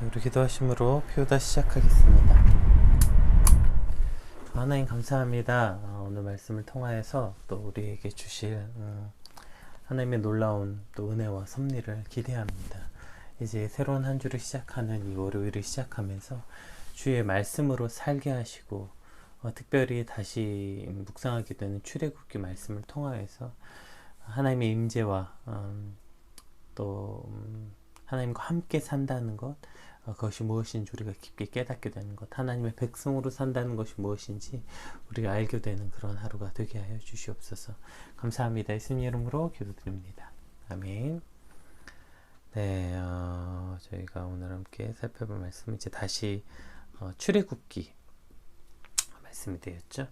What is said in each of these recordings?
우리 기도하심으로 표다 시작하겠습니다. 하나님 감사합니다. 오늘 말씀을 통하여서 또 우리에게 주실 하나님의 놀라운 또 은혜와 섭리를 기대합니다. 이제 새로운 한 주를 시작하는 이 월요일을 시작하면서 주의 말씀으로 살게 하시고 특별히 다시 묵상하게 되는 출애굽기 말씀을 통하여서 하나님의 임재와 또 하나님과 함께 산다는 것, 그것이 무엇인지 우리가 깊게 깨닫게 되는 것, 하나님의 백성으로 산다는 것이 무엇인지 우리가 알게 되는 그런 하루가 되게 하여 주시옵소서. 감사합니다. 예수님 이름으로 기도드립니다. 아멘. 네, 저희가 오늘 함께 살펴볼 말씀은 이제 다시 출애굽기 말씀이 되었죠.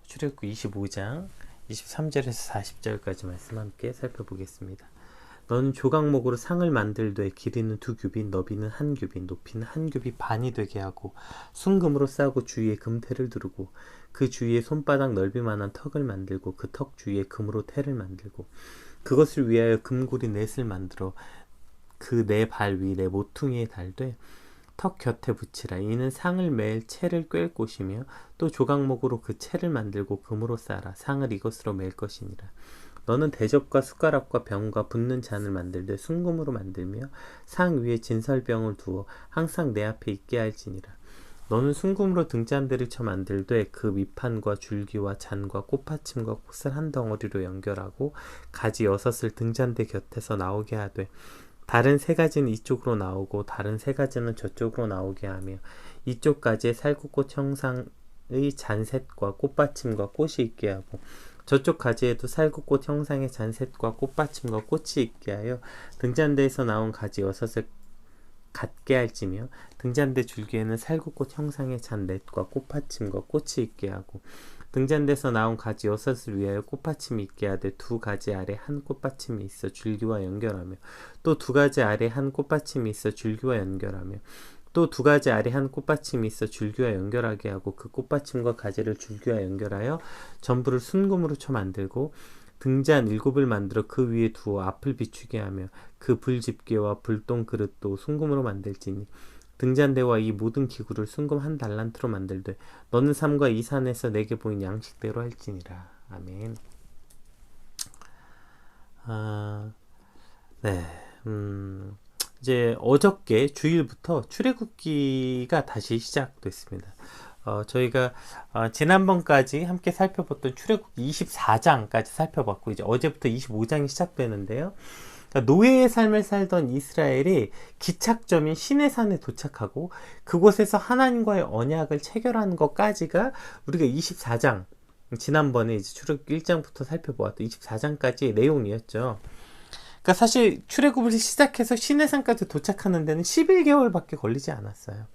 출애굽기 25장 23절에서 40절까지 말씀 함께 살펴보겠습니다. 너는 조각목으로 상을 만들되 길이는 2규빗, 너비는 1규빗, 높이는 1규빗 반이 되게 하고 순금으로 싸고 주위에 금테를 두르고 그 주위에 손바닥 넓이만한 턱을 만들고 그 턱 주위에 금으로 테를 만들고 그것을 위하여 금고리 넷을 만들어 그 네 발 위 네 모퉁이에 달되 턱 곁에 붙이라. 이는 상을 맬 채를 꿰을 곳이며 또 조각목으로 그 채를 만들고 금으로 싸라. 상을 이것으로 맬 것이니라. 너는 대접과 숟가락과 병과 붓는 잔을 만들되 순금으로 만들며 상 위에 진설병을 두어 항상 내 앞에 있게 할지니라. 너는 순금으로 등잔대를 쳐 만들되 그 밑판과 줄기와 잔과 꽃받침과 꽃을 한 덩어리로 연결하고 가지 6을 등잔대 곁에서 나오게 하되 다른 3가지는 이쪽으로 나오고 다른 3가지는 저쪽으로 나오게 하며 이쪽 가지에 살구꽃 형상의 잔셋과 꽃받침과 꽃이 있게 하고 저쪽 가지에도 살구꽃 형상의 잔셋과 꽃받침과 꽃이 있게 하여 등잔대에서 나온 가지 6을 같게 할지며 등잔대 줄기에는 살구꽃 형상의 잔넷과 꽃받침과 꽃이 있게 하고 등잔대에서 나온 가지 6을 위하여 꽃받침이 있게 하되 2가지 아래 한 꽃받침이 있어 줄기와 연결하며 또 2가지 아래 한 꽃받침이 있어 줄기와 연결하며 또 2가지 아래 한 꽃받침이 있어 줄기와 연결하게 하고 그 꽃받침과 가지를 줄기와 연결하여 전부를 순금으로 쳐 만들고 등잔 7을 만들어 그 위에 두어 앞을 비추게 하며 그 불집게와 불똥 그릇도 순금으로 만들지니 등잔대와 이 모든 기구를 순금 1달란트로 만들되 너는 삼가 이 산에서 내게 보인 양식대로 할지니라. 아멘. 네. 이제 어저께 주일부터 출애굽기가 다시 시작됐습니다. 저희가 지난번까지 함께 살펴봤던 출애굽기 24장까지 살펴봤고 이제 어제부터 25장이 시작되는데요. 그러니까 노예의 삶을 살던 이스라엘이 기착점인 시내산에 도착하고 그곳에서 하나님과의 언약을 체결하는 것까지가 우리가 24장, 지난번에 이제 출애굽기 1장부터 살펴보았던 24장까지의 내용이었죠. 그러니까 사실 출애굽을 시작해서 시내산까지 도착하는 데는 11개월밖에 걸리지 않았어요.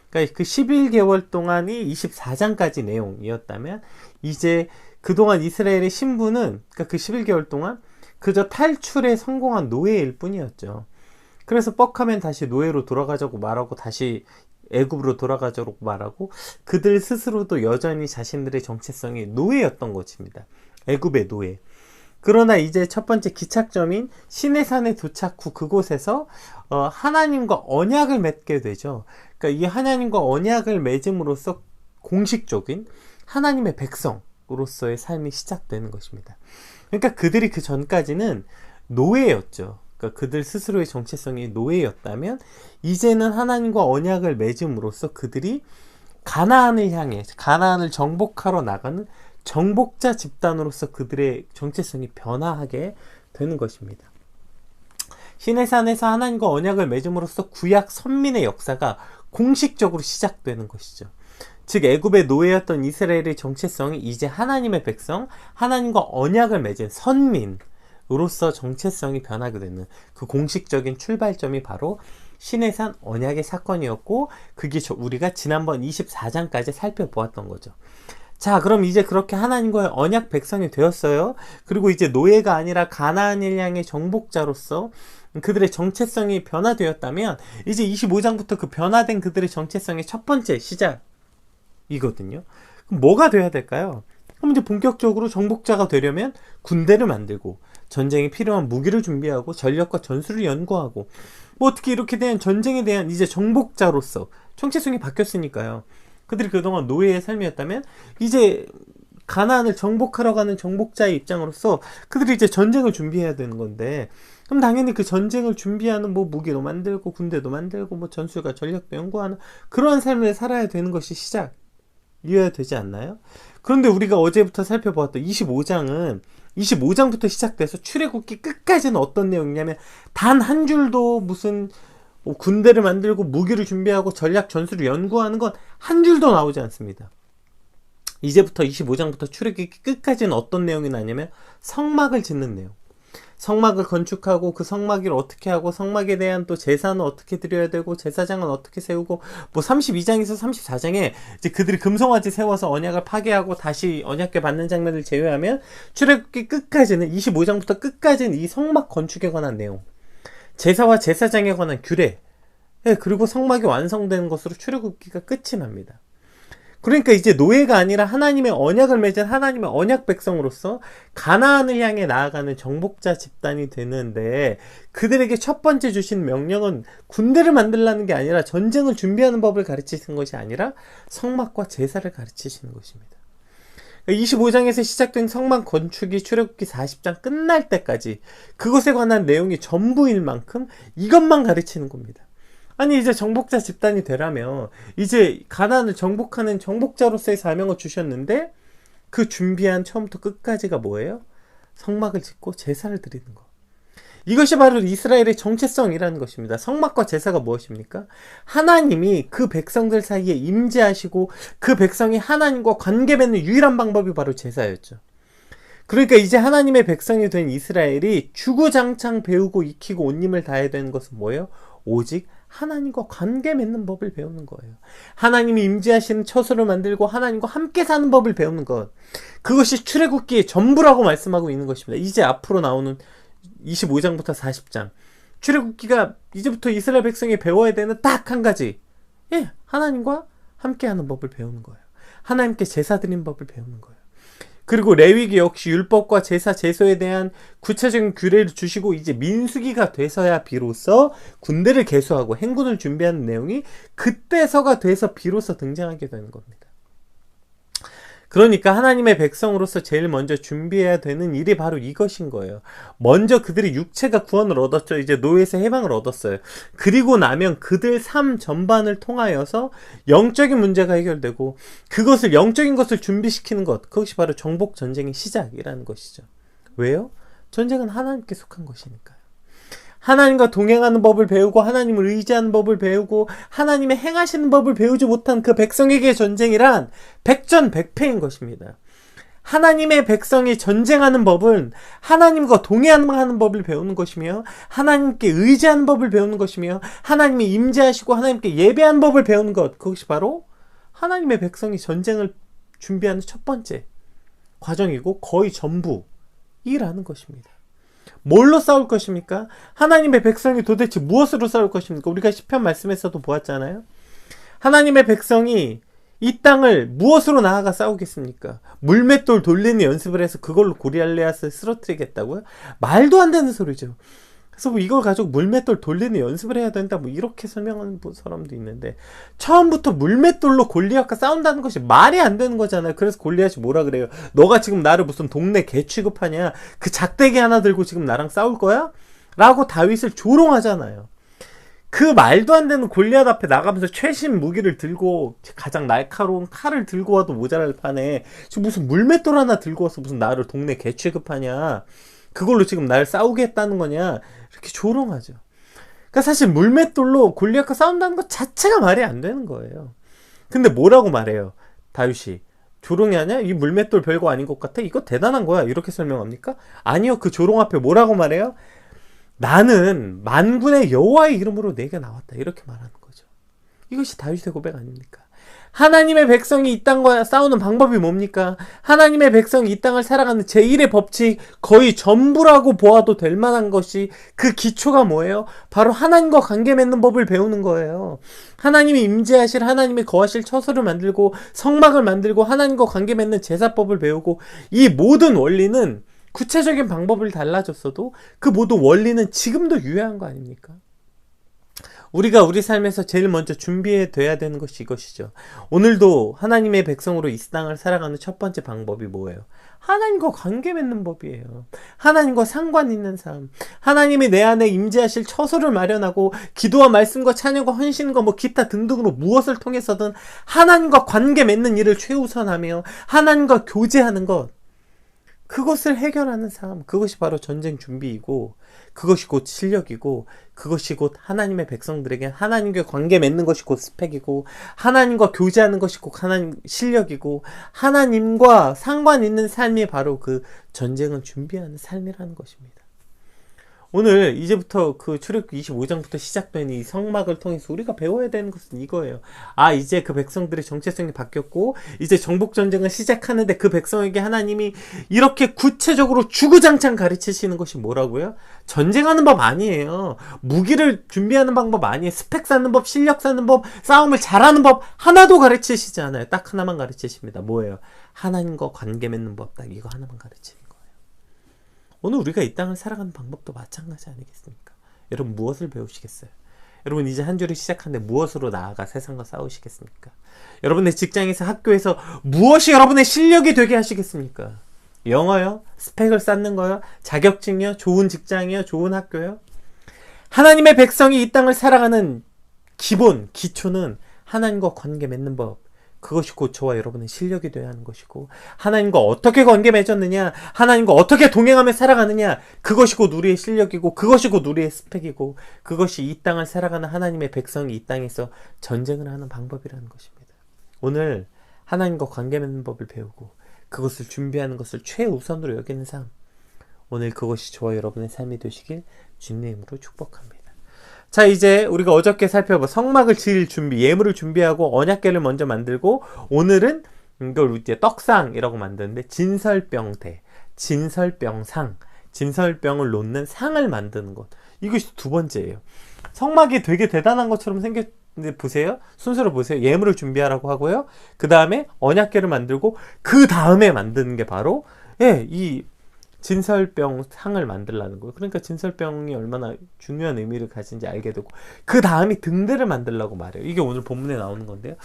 그러니까 그 11개월 동안이 24장까지 내용이었다면 이제 그동안 이스라엘의 신분은 그러니까 그 11개월 동안 그저 탈출에 성공한 노예일 뿐이었죠. 그래서 뻑하면 다시 노예로 돌아가자고 말하고 다시 애굽으로 돌아가자고 말하고 그들 스스로도 여전히 자신들의 정체성이 노예였던 것입니다. 애굽의 노예. 그러나 이제 첫 번째 기착점인 시내산에 도착 후 그곳에서 하나님과 언약을 맺게 되죠. 그러니까 이 하나님과 언약을 맺음으로써 공식적인 하나님의 백성으로서의 삶이 시작되는 것입니다. 그러니까 그들이 그 전까지는 노예였죠. 그러니까 그들 스스로의 정체성이 노예였다면 이제는 하나님과 언약을 맺음으로써 그들이 가나안을 향해 가나안을 정복하러 나가는 정복자 집단으로서 그들의 정체성이 변화하게 되는 것입니다. 시내산에서 하나님과 언약을 맺음으로써 구약 선민의 역사가 공식적으로 시작되는 것이죠. 즉 애굽의 노예였던 이스라엘의 정체성이 이제 하나님의 백성, 하나님과 언약을 맺은 선민으로서 정체성이 변하게 되는 그 공식적인 출발점이 바로 시내산 언약의 사건이었고 그게 우리가 지난번 24장까지 살펴보았던 거죠. 자, 그럼 이제 그렇게 하나님과의 언약 백성이 되었어요. 그리고 이제 노예가 아니라 가나안을 향해 정복자로서 그들의 정체성이 변화되었다면 이제 25장부터 그 변화된 그들의 정체성의 첫 번째 시작이거든요. 그럼 뭐가 돼야 될까요? 그럼 이제 본격적으로 정복자가 되려면 군대를 만들고 전쟁에 필요한 무기를 준비하고 전력과 전술을 연구하고, 뭐 어떻게 이렇게 대한 전쟁에 대한 이제 정복자로서 정체성이 바뀌었으니까요. 그들이 그동안 노예의 삶이었다면 이제 가나안을 정복하러 가는 정복자의 입장으로서 그들이 이제 전쟁을 준비해야 되는 건데, 그럼 당연히 그 전쟁을 준비하는 뭐 무기도 만들고 군대도 만들고 뭐 전술과 전략도 연구하는 그러한 삶을 살아야 되는 것이 시작이어야 되지 않나요? 그런데 우리가 어제부터 살펴보았던 25장은 25장부터 시작돼서 출애굽기 끝까지는 어떤 내용이냐면 단 한 줄도 무슨 군대를 만들고 무기를 준비하고 전략 전술을 연구하는 건 한 줄도 나오지 않습니다. 이제부터 25장부터 출애굽기 끝까지는 어떤 내용이 나냐면 성막을 짓는 내용. 성막을 건축하고 그 성막을 어떻게 하고 성막에 대한 또 제사는 어떻게 드려야 되고 제사장은 어떻게 세우고, 뭐 32장에서 34장에 이제 그들이 금송아지 세워서 언약을 파괴하고 다시 언약궤 받는 장면을 제외하면 출애굽기 끝까지는 25장부터 끝까지는 이 성막 건축에 관한 내용, 제사와 제사장에 관한 규례, 그리고 성막이 완성되는 것으로 출애굽기가 끝이 납니다. 그러니까 이제 노예가 아니라 하나님의 언약을 맺은 하나님의 언약 백성으로서 가나안을 향해 나아가는 정복자 집단이 되는데, 그들에게 첫 번째 주신 명령은 군대를 만들라는 게 아니라 전쟁을 준비하는 법을 가르치시는 것이 아니라 성막과 제사를 가르치시는 것입니다. 25장에서 시작된 성막 건축이 출애굽기 40장 끝날 때까지 그것에 관한 내용이 전부일 만큼 이것만 가르치는 겁니다. 아니 이제 정복자 집단이 되라면 이제 가나안을 정복하는 정복자로서의 사명을 주셨는데 그 준비한 처음부터 끝까지가 뭐예요? 성막을 짓고 제사를 드리는 것. 이것이 바로 이스라엘의 정체성이라는 것입니다. 성막과 제사가 무엇입니까? 하나님이 그 백성들 사이에 임재하시고 그 백성이 하나님과 관계 맺는 유일한 방법이 바로 제사였죠. 그러니까 이제 하나님의 백성이 된 이스라엘이 주구장창 배우고 익히고 온 힘을 다해야 되는 것은 뭐예요? 오직 하나님과 관계 맺는 법을 배우는 거예요. 하나님이 임재하시는 처소를 만들고 하나님과 함께 사는 법을 배우는 것. 그것이 출애굽기의 전부라고 말씀하고 있는 것입니다. 이제 앞으로 나오는 25장부터 40장. 출애굽기가 이제부터 이스라엘 백성이 배워야 되는 딱 한 가지. 하나님과 함께 하는 법을 배우는 거예요. 하나님께 제사 드리는 법을 배우는 거예요. 그리고 레위기 역시 율법과 제사 제소에 대한 구체적인 규례를 주시고 이제 민수기가 돼서야 비로소 군대를 개수하고 행군을 준비하는 내용이 그때서가 돼서 비로소 등장하게 되는 겁니다. 그러니까 하나님의 백성으로서 제일 먼저 준비해야 되는 일이 바로 이것인 거예요. 먼저 그들이 육체가 구원을 얻었죠. 이제 노예에서 해방을 얻었어요. 그리고 나면 그들 삶 전반을 통하여서 영적인 문제가 해결되고 그것을 영적인 것을 준비시키는 것, 그것이 바로 정복 전쟁의 시작이라는 것이죠. 왜요? 전쟁은 하나님께 속한 것이니까요. 하나님과 동행하는 법을 배우고 하나님을 의지하는 법을 배우고 하나님의 행하시는 법을 배우지 못한 그 백성에게 전쟁이란 백전백패인 것입니다. 하나님의 백성이 전쟁하는 법은 하나님과 동행하는 법을 배우는 것이며 하나님께 의지하는 법을 배우는 것이며 하나님이 임재하시고 하나님께 예배하는 법을 배우는 것, 그것이 바로 하나님의 백성이 전쟁을 준비하는 첫 번째 과정이고 거의 전부이라는 것입니다. 뭘로 싸울 것입니까? 하나님의 백성이 도대체 무엇으로 싸울 것입니까? 우리가 시편 말씀에서도 보았잖아요. 하나님의 백성이 이 땅을 무엇으로 나아가 싸우겠습니까? 물맷돌 돌리는 연습을 해서 그걸로 고리알레앗을 쓰러뜨리겠다고요? 말도 안 되는 소리죠. 그래서 뭐 이걸 가지고 물맷돌 돌리는 연습을 해야 된다 뭐 이렇게 설명하는 사람도 있는데, 처음부터 물맷돌로 골리앗과 싸운다는 것이 말이 안 되는 거잖아요. 그래서 골리앗이 뭐라 그래요? 너가 지금 나를 무슨 동네 개 취급하냐? 그 작대기 하나 들고 지금 나랑 싸울 거야? 라고 다윗을 조롱하잖아요. 그 말도 안 되는 골리앗 앞에 나가면서 최신 무기를 들고 가장 날카로운 칼을 들고 와도 모자랄 판에 지금 무슨 물맷돌 하나 들고 와서 무슨 나를 동네 개 취급하냐? 그걸로 지금 날 싸우게 했다는 거냐? 이렇게 조롱하죠. 그러니까 사실 물맷돌로 골리앗과 싸운다는 것 자체가 말이 안 되는 거예요. 근데 뭐라고 말해요? 다윗이 조롱이 하냐? 이 물맷돌 별거 아닌 것 같아? 이거 대단한 거야. 이렇게 설명합니까? 아니요. 그 조롱 앞에 뭐라고 말해요? 나는 만군의 여호와의 이름으로 내게 나왔다. 이렇게 말하는 거죠. 이것이 다윗의 고백 아닙니까? 하나님의 백성이 이 땅과 싸우는 방법이 뭡니까? 하나님의 백성이 이 땅을 살아가는 제1의 법칙, 거의 전부라고 보아도 될 만한 것이, 그 기초가 뭐예요? 바로 하나님과 관계 맺는 법을 배우는 거예요. 하나님이 임재하실, 하나님이 거하실 처소를 만들고 성막을 만들고 하나님과 관계 맺는 제사법을 배우고, 이 모든 원리는 구체적인 방법을 달라졌어도 그 모두 원리는 지금도 유효한 거 아닙니까? 우리가 우리 삶에서 제일 먼저 준비해 둬야 되는 것이 이것이죠. 오늘도 하나님의 백성으로 이 땅을 살아가는 첫 번째 방법이 뭐예요? 하나님과 관계 맺는 법이에요. 하나님과 상관 있는 삶. 하나님이 내 안에 임재하실 처소를 마련하고 기도와 말씀과 찬양과 헌신과 뭐 기타 등등으로 무엇을 통해서든 하나님과 관계 맺는 일을 최우선하며 하나님과 교제하는 것. 그것을 해결하는 삶, 그것이 바로 전쟁 준비이고 그것이 곧 실력이고 그것이 곧 하나님의 백성들에게 하나님과 관계 맺는 것이 곧 스펙이고 하나님과 교제하는 것이 곧 하나님 실력이고 하나님과 상관 있는 삶이 바로 그 전쟁을 준비하는 삶이라는 것입니다. 오늘 이제부터 그 출애굽기 25장부터 시작된 이 성막을 통해서 우리가 배워야 되는 것은 이거예요. 아, 이제 그 백성들의 정체성이 바뀌었고 이제 정복 전쟁을 시작하는데 그 백성에게 하나님이 이렇게 구체적으로 주구장창 가르치시는 것이 뭐라고요? 전쟁하는 법 아니에요. 무기를 준비하는 방법 아니에요. 스펙 쌓는 법, 실력 쌓는 법, 싸움을 잘하는 법 하나도 가르치시지 않아요. 딱 하나만 가르치십니다. 뭐예요? 하나님과 관계 맺는 법, 딱 이거 하나만 가르치는 거예요. 오늘 우리가 이 땅을 살아가는 방법도 마찬가지 아니겠습니까? 여러분 무엇을 배우시겠어요? 여러분 이제 한 주를 시작하는데 무엇으로 나아가 세상과 싸우시겠습니까? 여러분의 직장에서 학교에서 무엇이 여러분의 실력이 되게 하시겠습니까? 영어요? 스펙을 쌓는 거요? 자격증이요? 좋은 직장이요? 좋은 학교요? 하나님의 백성이 이 땅을 살아가는 기본, 기초는 하나님과 관계 맺는 법. 그것이 곧 저와 여러분의 실력이 되어야 하는 것이고 하나님과 어떻게 관계 맺었느냐, 하나님과 어떻게 동행하며 살아가느냐, 그것이 곧 우리의 실력이고 그것이 곧 우리의 스펙이고 그것이 이 땅을 살아가는 하나님의 백성이 이 땅에서 전쟁을 하는 방법이라는 것입니다. 오늘 하나님과 관계 맺는 법을 배우고 그것을 준비하는 것을 최우선으로 여기는 삶, 오늘 그것이 저와 여러분의 삶이 되시길 주님의 이름으로 축복합니다. 자, 이제 우리가 어저께 살펴본 성막을 지을 준비, 예물을 준비하고 언약궤를 먼저 만들고 오늘은 이걸 이제 떡상이라고 만드는데 진설병대, 진설병상, 진설병을 놓는 상을 만드는 것, 이것이 두 번째예요. 성막이 되게 대단한 것처럼 생겼는데 보세요. 순서를 보세요. 예물을 준비하라고 하고요. 그 다음에 언약궤를 만들고 그 다음에 만드는 게 바로 이 진설병 상을 만들라는 거예요. 그러니까 진설병이 얼마나 중요한 의미를 가진지 알게 되고 그 다음이 등대를 만들라고 말해요. 이게 오늘 본문에 나오는 건데요.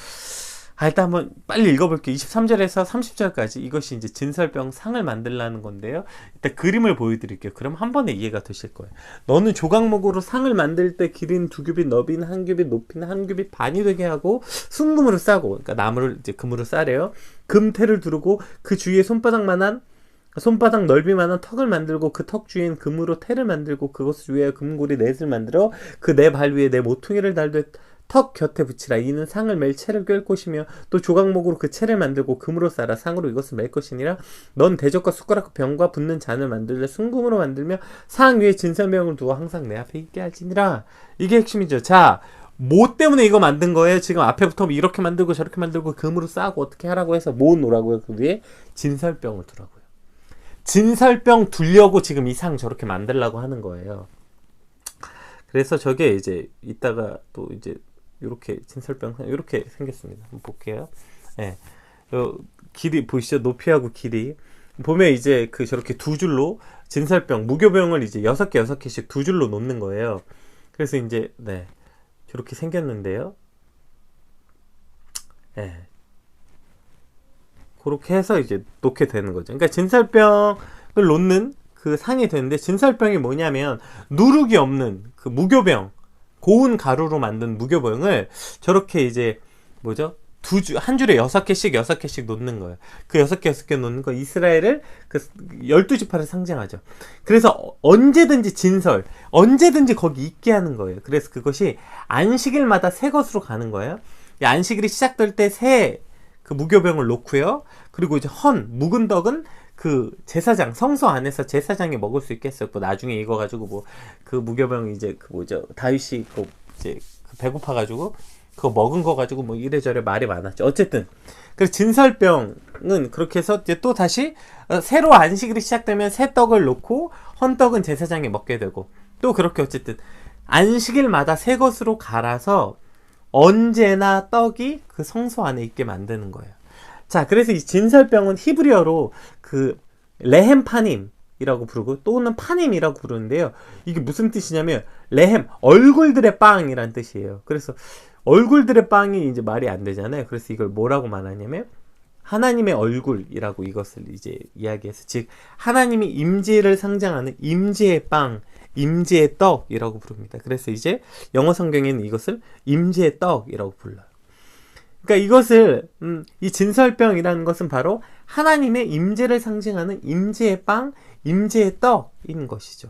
일단 한번 빨리 읽어볼게요. 23절에서 30절까지 이것이 이제 진설병 상을 만들라는 건데요. 일단 그림을 보여드릴게요. 그럼 한 번에 이해가 되실 거예요. 너는 조각목으로 상을 만들 때 길이는 2규빗, 너비는 1규빗, 높이는 1규빗 반이 되게 하고 순금으로 싸고, 그러니까 나무를 이제 금으로 싸래요. 금태를 두르고 그 주위에 손바닥 넓이만한 턱을 만들고 그 턱 주위엔 금으로 태를 만들고 그것을 위에 금고리 넷을 만들어 그 네 발 위에 네 모퉁이를 달되 턱 곁에 붙이라. 이는 상을 맬 채를 꿰 것이며 또 조각목으로 그 채를 만들고 금으로 싸라. 상으로 이것을 맬 것이니라. 넌 대적과 숟가락과 병과 붓는 잔을 만들래 순금으로 만들며 상 위에 진설병을 두어 항상 내 앞에 있게 할지니라. 이게 핵심이죠. 자, 뭐 때문에 이거 만든 거예요? 지금 앞에부터 이렇게 만들고 저렇게 만들고 금으로 싸고 어떻게 하라고 해서 뭐 놓으라고요? 그 위에 진설병을 두라고요. 진설병 두려고 지금 이 상 저렇게 만들라고 하는 거예요. 그래서 저게 이제 이따가 또 이제 이렇게 진설병 상 이렇게 생겼습니다. 한번 볼게요. 예. 길이 보이시죠? 높이하고 길이. 보면 이제 그 저렇게 두 줄로 진설병, 무교병을 이제 6개씩 두 줄로 놓는 거예요. 그래서 이제 저렇게 생겼는데요. 예. 그렇게 해서 이제 놓게 되는 거죠. 그러니까 진설병을 놓는 그 상이 되는데 진설병이 뭐냐면 누룩이 없는 그 무교병, 고운 가루로 만든 무교병을 저렇게 이제 한 줄에 6개씩 놓는 거예요. 그 6개 놓는 거 이스라엘을 그 12지파를 상징하죠. 그래서 언제든지 언제든지 거기 있게 하는 거예요. 그래서 그것이 안식일마다 새 것으로 가는 거예요. 이 안식일이 시작될 때 새 그 무교병을 놓고요. 그리고 이제 묵은 떡은 그 제사장, 성소 안에서 제사장이 먹을 수 있게 했었고, 나중에 익어가지고 그 무교병 이제 다윗이 이제 배고파가지고 그거 먹은 거 가지고 이래저래 말이 많았죠. 어쨌든 그래서 진설병은 그렇게 해서 이제 또 다시 새로 안식일이 시작되면 새 떡을 놓고 헌떡은 제사장이 먹게 되고, 또 그렇게 어쨌든 안식일마다 새 것으로 갈아서 언제나 떡이 그 성소 안에 있게 만드는 거예요. 자, 그래서 이 진설병은 히브리어로 그 레헴파님, 이라고 부르고 또는 파님이라고 부르는데요. 이게 무슨 뜻이냐면 레헴, 얼굴들의 빵이란 뜻이에요. 그래서 얼굴들의 빵이 이제 말이 안 되잖아요. 그래서 이걸 뭐라고 말하냐면 하나님의 얼굴이라고 이것을 이제 이야기해서, 즉 하나님이 임재를 상징하는 임재의 빵, 임재의 떡이라고 부릅니다. 그래서 이제 영어 성경에는 이것을 임재의 떡이라고 불러요. 그러니까 이것을 이 진설병이라는 것은 바로 하나님의 임재를 상징하는 임재의 빵, 임재의 떡인 것이죠.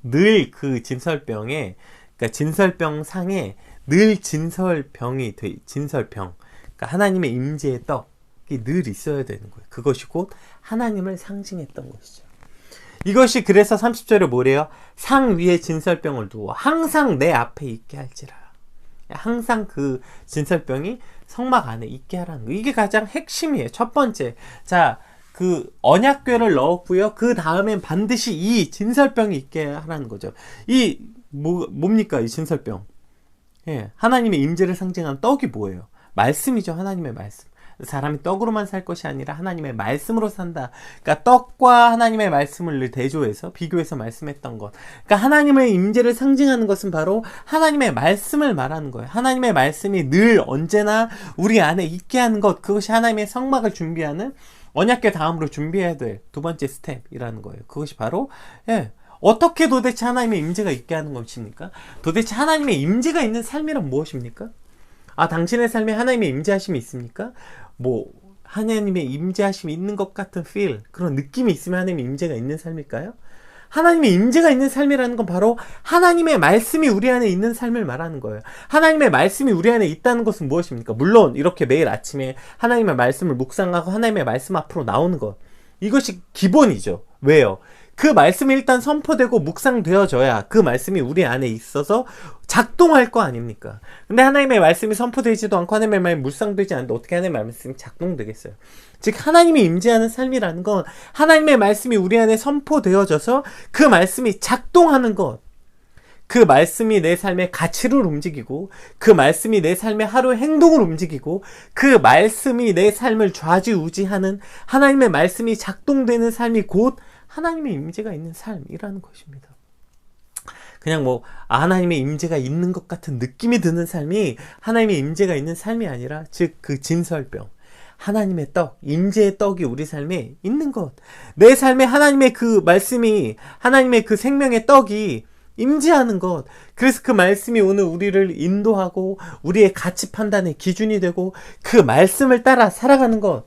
늘 그 진설병에, 그러니까 진설병 상에 늘 진설병이 돼, 진설병, 그러니까 하나님의 임재의 떡이 늘 있어야 되는 거예요. 그것이 곧 하나님을 상징했던 것이죠. 이것이 그래서 30절에 뭐래요? 상 위에 진설병을 두어 항상 내 앞에 있게 할지라. 항상 그 진설병이 성막 안에 있게 하라는 거예요. 이게 가장 핵심이에요. 첫 번째, 자, 그 언약궤를 넣었고요. 그 다음엔 반드시 이 진설병이 있게 하라는 거죠. 이 뭡니까 이 진설병? 예, 하나님의 임재를 상징하는 떡이 뭐예요? 말씀이죠. 하나님의 말씀. 사람이 떡으로만 살 것이 아니라 하나님의 말씀으로 산다. 그러니까 떡과 하나님의 말씀을 늘 대조해서 비교해서 말씀했던 것. 그러니까 하나님의 임재를 상징하는 것은 바로 하나님의 말씀을 말하는 거예요. 하나님의 말씀이 늘 언제나 우리 안에 있게 하는 것. 그것이 하나님의 성막을 준비하는, 언약궤 다음으로 준비해야 될 두 번째 스텝이라는 거예요. 그것이 바로 어떻게 도대체 하나님의 임재가 있게 하는 것입니까? 도대체 하나님의 임재가 있는 삶이란 무엇입니까? 아, 당신의 삶에 하나님의 임재하심이 있습니까? 뭐 하나님의 임재하심이 있는 것 같은 feel, 그런 느낌이 있으면 하나님의 임재가 있는 삶일까요? 하나님의 임재가 있는 삶이라는 건 바로 하나님의 말씀이 우리 안에 있는 삶을 말하는 거예요. 하나님의 말씀이 우리 안에 있다는 것은 무엇입니까? 물론 이렇게 매일 아침에 하나님의 말씀을 묵상하고 하나님의 말씀 앞으로 나오는 것, 이것이 기본이죠. 왜요? 그 말씀이 일단 선포되고 묵상되어져야 그 말씀이 우리 안에 있어서 작동할 거 아닙니까? 근데 하나님의 말씀이 선포되지도 않고 하나님의 말씀이 묵상되지 않는데 어떻게 하나님의 말씀이 작동되겠어요? 즉 하나님이 임재하는 삶이라는 건 하나님의 말씀이 우리 안에 선포되어져서 그 말씀이 작동하는 것, 그 말씀이 내 삶의 가치를 움직이고, 그 말씀이 내 삶의 하루의 행동을 움직이고, 그 말씀이 내 삶을 좌지우지하는 하나님의 말씀이 작동되는 삶이 곧 하나님의 임재가 있는 삶이라는 것입니다. 그냥 뭐 하나님의 임재가 있는 것 같은 느낌이 드는 삶이 하나님의 임재가 있는 삶이 아니라, 즉 그 진설병, 하나님의 떡, 임재의 떡이 우리 삶에 있는 것, 내 삶에 하나님의 그 말씀이, 하나님의 그 생명의 떡이 임재하는 것. 그래서 그 말씀이 오늘 우리를 인도하고 우리의 가치 판단의 기준이 되고 그 말씀을 따라 살아가는 것,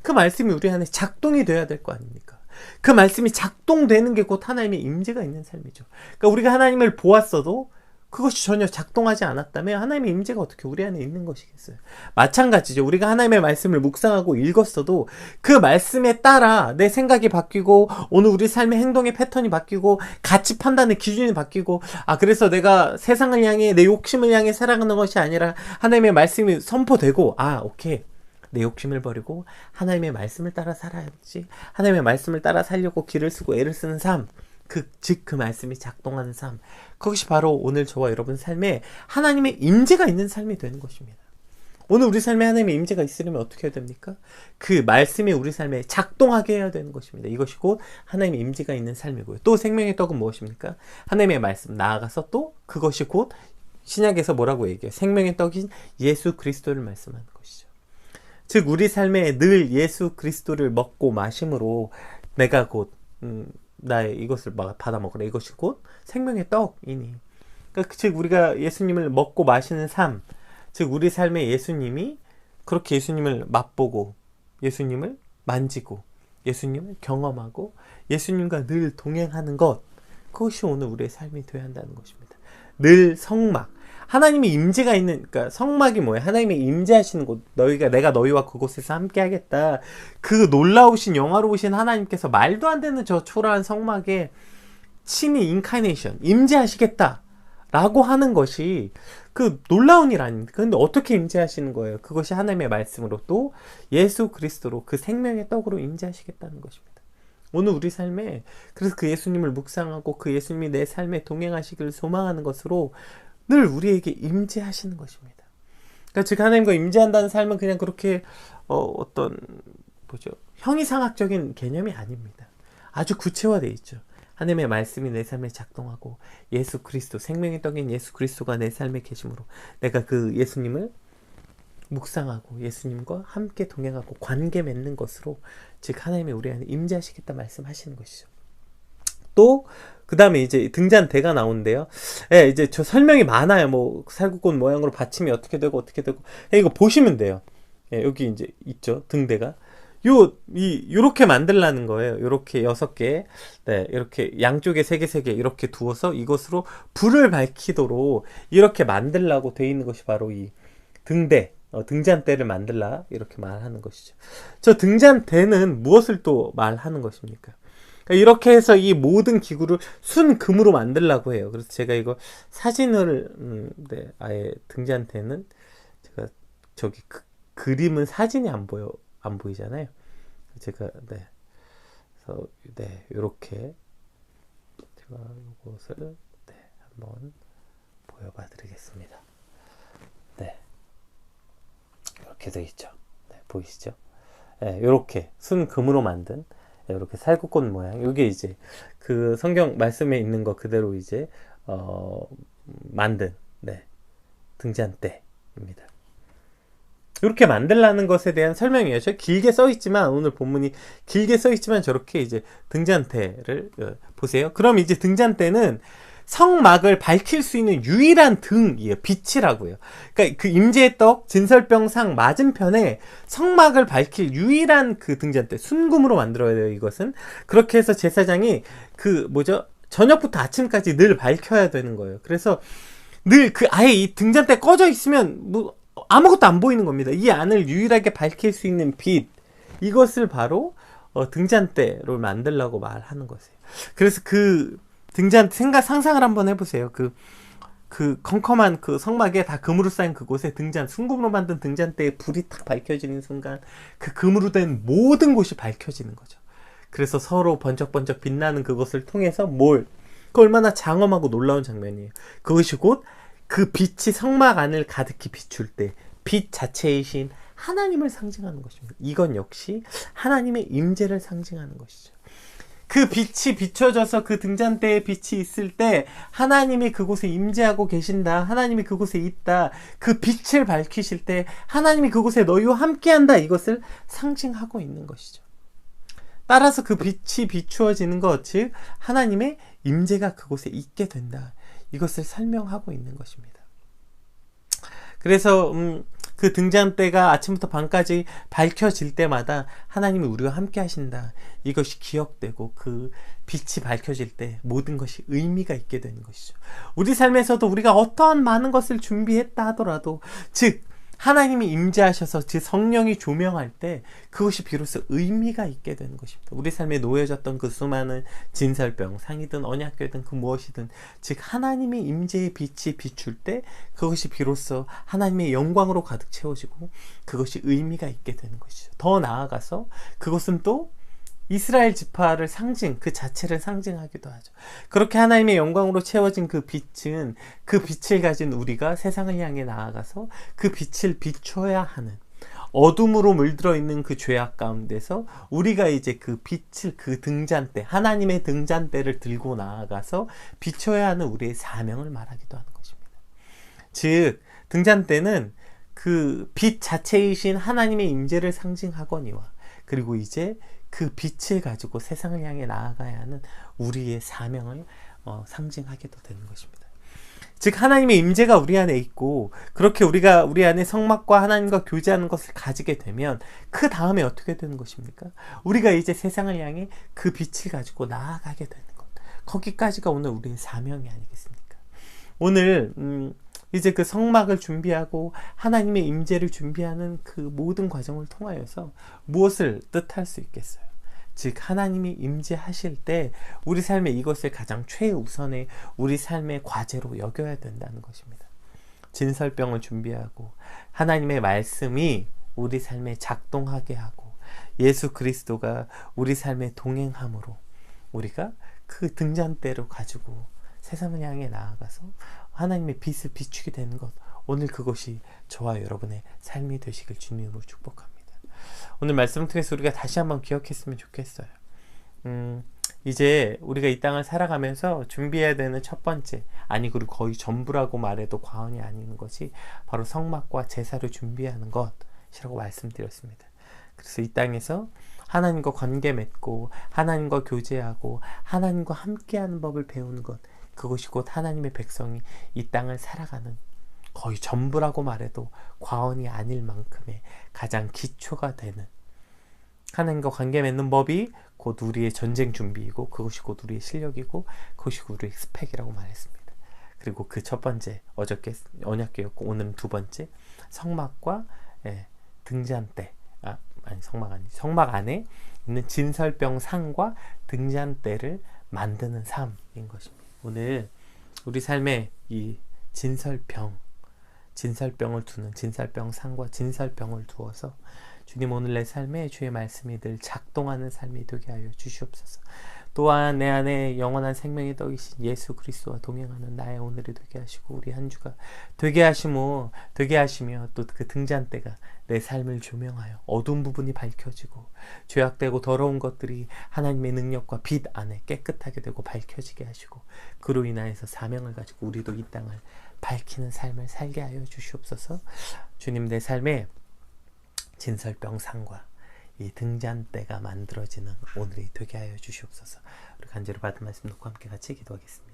그 말씀이 우리 안에 작동이 돼야 될 거 아닙니까? 그 말씀이 작동되는 게 곧 하나님의 임재가 있는 삶이죠. 그러니까 우리가 하나님을 보았어도 그것이 전혀 작동하지 않았다면 하나님의 임재가 어떻게 우리 안에 있는 것이겠어요? 마찬가지죠. 우리가 하나님의 말씀을 묵상하고 읽었어도 그 말씀에 따라 내 생각이 바뀌고 오늘 우리 삶의 행동의 패턴이 바뀌고 가치 판단의 기준이 바뀌고, 아 그래서 내가 세상을 향해 내 욕심을 향해 살아가는 것이 아니라 하나님의 말씀이 선포되고, 아 오케이, 내 욕심을 버리고 하나님의 말씀을 따라 살아야지, 하나님의 말씀을 따라 살려고 길을 쓰고 애를 쓰는 삶, 즉 그 말씀이 작동하는 삶, 그것이 바로 오늘 저와 여러분 삶에 하나님의 임재가 있는 삶이 되는 것입니다. 오늘 우리 삶에 하나님의 임재가 있으려면 어떻게 해야 됩니까? 그 말씀이 우리 삶에 작동하게 해야 되는 것입니다. 이것이 곧 하나님의 임재가 있는 삶이고요. 또 생명의 떡은 무엇입니까? 하나님의 말씀, 나아가서 또 그것이 곧 신약에서 뭐라고 얘기해요? 생명의 떡인 예수 그리스도를 말씀하는 것이죠. 즉 우리 삶에 늘 예수 그리스도를 먹고 마심으로 내가 곧 나의 이것을 받아 먹으라, 이것이 곧 생명의 떡이니, 그러니까 즉 우리가 예수님을 먹고 마시는 삶, 즉 우리 삶에 예수님이 그렇게 예수님을 맛보고 예수님을 만지고 예수님을 경험하고 예수님과 늘 동행하는 것, 그것이 오늘 우리의 삶이 되어야 한다는 것입니다. 늘 성막, 하나님의 임재가 있는, 그러니까 성막이 뭐예요? 하나님의 임재하시는 곳, 내가 너희와 그곳에서 함께 하겠다. 그 놀라우신 영화로우신 하나님께서 말도 안 되는 저 초라한 성막에 친히 인카네이션, 임재하시겠다 라고 하는 것이 그 놀라운 일 아닙니까? 근데 어떻게 임재하시는 거예요? 그것이 하나님의 말씀으로 또 예수 그리스도로 그 생명의 떡으로 임재하시겠다는 것입니다. 오늘 우리 삶에 그래서 그 예수님을 묵상하고 그 예수님이 내 삶에 동행하시기를 소망하는 것으로 늘 우리에게 임재하시는 것입니다. 그러니까 즉 하나님과 임재한다는 삶은 그냥 그렇게 어떤 형이상학적인 개념이 아닙니다. 아주 구체화되어 있죠. 하나님의 말씀이 내 삶에 작동하고 예수 그리스도, 생명의 떡인 예수 그리스도가 내 삶에 계심으로 내가 그 예수님을 묵상하고 예수님과 함께 동행하고 관계 맺는 것으로, 즉 하나님이 우리 안에 임재하시겠다 말씀하시는 것이죠. 또 그 다음에 이제 등잔대가 나오는데요. 예, 이제 저 설명이 많아요. 뭐 살구꽃 모양으로 받침이 어떻게 되고 어떻게 되고, 예, 이거 보시면 돼요. 예, 여기 이제 있죠, 등대가. 요렇게 만들라는 거예요. 요렇게 6개, 네, 이렇게 양쪽에 3개 이렇게 두어서 이것으로 불을 밝히도록 이렇게 만들라고 되어 있는 것이 바로 이 등대, 등잔대를 만들라, 이렇게 말하는 것이죠. 저 등잔대는 무엇을 또 말하는 것입니까? 그러니까 이렇게 해서 이 모든 기구를 순금으로 만들라고 해요. 그래서 제가 이거 사진을, 네, 아예 등잔대는 제가 저기 그림은 사진이 안 보이잖아요. 제가, 네, 그래서 네, 요렇게 제가 이것을, 네, 한번 보여봐 드리겠습니다. 네, 이렇게 되어 있죠. 네, 보이시죠? 네, 요렇게 순금으로 만든 이렇게 살구꽃 모양, 이게 이제 그 성경 말씀에 있는 거 그대로 이제 만든, 네, 등잔대입니다. 이렇게 만들라는 것에 대한 설명이에요. 저 길게 써 있지만, 오늘 본문이 길게 써 있지만 저렇게 이제 등잔대를 보세요. 그럼 이제 등잔대는 성막을 밝힐 수 있는 유일한 등이에요. 빛이라고요. 그러니까 그 임재의 떡 진설병상 맞은편에 성막을 밝힐 유일한 그 등잔대, 순금으로 만들어야 돼요. 이것은 그렇게 해서 제사장이 그 저녁부터 아침까지 늘 밝혀야 되는 거예요. 그래서 늘 그 아예 이 등잔대 꺼져 있으면 뭐 아무것도 안 보이는 겁니다. 이 안을 유일하게 밝힐 수 있는 빛, 이것을 바로 등잔대로 만들라고 말하는 것이에요. 그래서 그 등잔대 상상을 한번 해보세요. 그 컴컴한 그 성막에 다 금으로 쌓인 그곳에 순금으로 만든 등잔대에 불이 탁 밝혀지는 순간 그 금으로 된 모든 곳이 밝혀지는 거죠. 그래서 서로 번쩍번쩍 빛나는 그것을 통해서 그 얼마나 장엄하고 놀라운 장면이에요. 그것이 곧 그 빛이 성막 안을 가득히 비출 때 빛 자체이신 하나님을 상징하는 것입니다. 이건 역시 하나님의 임재를 상징하는 것이죠. 그 빛이 비춰져서 그 등잔대에 빛이 있을 때 하나님이 그곳에 임재하고 계신다, 하나님이 그곳에 있다, 그 빛을 밝히실 때 하나님이 그곳에 너희와 함께한다, 이것을 상징하고 있는 것이죠. 따라서 그 빛이 비추어지는 것, 즉 하나님의 임재가 그곳에 있게 된다, 이것을 설명하고 있는 것입니다. 그래서 그 등잔대가 아침부터 밤까지 밝혀질 때마다 하나님이 우리와 함께 하신다, 이것이 기억되고 그 빛이 밝혀질 때 모든 것이 의미가 있게 되는 것이죠. 우리 삶에서도 우리가 어떠한 많은 것을 준비했다 하더라도, 즉 하나님이 임재하셔서 즉 성령이 조명할 때 그것이 비로소 의미가 있게 되는 것입니다. 우리 삶에 놓여졌던 그 수많은 진설병, 상이든 언약궤든 그 무엇이든, 즉 하나님의 임재의 빛이 비출 때 그것이 비로소 하나님의 영광으로 가득 채워지고 그것이 의미가 있게 되는 것이죠. 더 나아가서 그것은 또 이스라엘 지파를 그 자체를 상징하기도 하죠. 그렇게 하나님의 영광으로 채워진 그 빛은, 그 빛을 가진 우리가 세상을 향해 나아가서 그 빛을 비춰야 하는, 어둠으로 물들어 있는 그 죄악 가운데서 우리가 이제 그 빛을, 그 등잔대, 하나님의 등잔대를 들고 나아가서 비춰야 하는 우리의 사명을 말하기도 하는 것입니다. 즉 등잔대는 그 빛 자체이신 하나님의 임재를 상징하거니와, 그리고 이제 그 빛을 가지고 세상을 향해 나아가야 하는 우리의 사명을 상징하게도 되는 것입니다. 즉 하나님의 임재가 우리 안에 있고, 그렇게 우리가 우리 안에 성막과 하나님과 교제하는 것을 가지게 되면 그 다음에 어떻게 되는 것입니까? 우리가 이제 세상을 향해 그 빛을 가지고 나아가게 되는 것, 거기까지가 오늘 우리의 사명이 아니겠습니까? 오늘 이제 그 성막을 준비하고 하나님의 임재를 준비하는 그 모든 과정을 통하여서 무엇을 뜻할 수 있겠어요? 즉 하나님이 임재하실 때 우리 삶에 이것을 가장 최우선의 우리 삶의 과제로 여겨야 된다는 것입니다. 진설병을 준비하고 하나님의 말씀이 우리 삶에 작동하게 하고 예수 그리스도가 우리 삶에 동행함으로 우리가 그 등잔대로 가지고 세상을 향해 나아가서 하나님의 빛을 비추게 되는 것, 오늘 그것이 저와 여러분의 삶이 되시길 주님으로 축복합니다. 오늘 말씀을 통해서 우리가 다시 한번 기억했으면 좋겠어요. 이제 우리가 이 땅을 살아가면서 준비해야 되는 첫 번째, 아니 그리고 거의 전부라고 말해도 과언이 아닌 것이 바로 성막과 제사를 준비하는 것이라고 말씀드렸습니다. 그래서 이 땅에서 하나님과 관계 맺고 하나님과 교제하고 하나님과 함께하는 법을 배우는 것, 그것이 곧 하나님의 백성이 이 땅을 살아가는 거의 전부라고 말해도 과언이 아닐 만큼의 가장 기초가 되는, 하나님과 관계 맺는 법이 곧 우리의 전쟁 준비이고 그것이 곧 우리의 실력이고 그것이 곧 우리의 스펙이라고 말했습니다. 그리고 그 첫 번째, 어저께 언약궤였고 오늘은 두 번째, 성막과 등잔대, 성막 안에 있는 진설병 상과 등잔대를 만드는 삶인 것입니다. 오늘 우리 삶에 이 진설병을 두는 진설병 상과 진설병을 두어서 주님, 오늘 내 삶에 주의 말씀이 늘 작동하는 삶이 되게 하여 주시옵소서. 또한 내 안에 영원한 생명의 떡이신 예수 그리스도와 동행하는 나의 오늘이 되게 하시고 우리 한 주가 되게 하시며 또 그 등잔대가 내 삶을 조명하여 어두운 부분이 밝혀지고 죄악되고 더러운 것들이 하나님의 능력과 빛 안에 깨끗하게 되고 밝혀지게 하시고 그로 인하여서 사명을 가지고 우리도 이 땅을 밝히는 삶을 살게 하여 주시옵소서. 주님, 내 삶에 진설병상과 이 등잔대가 만들어지는 오늘이 되게 하여 주시옵소서. 우리 간절히 받은 말씀 놓고 함께 같이 기도하겠습니다.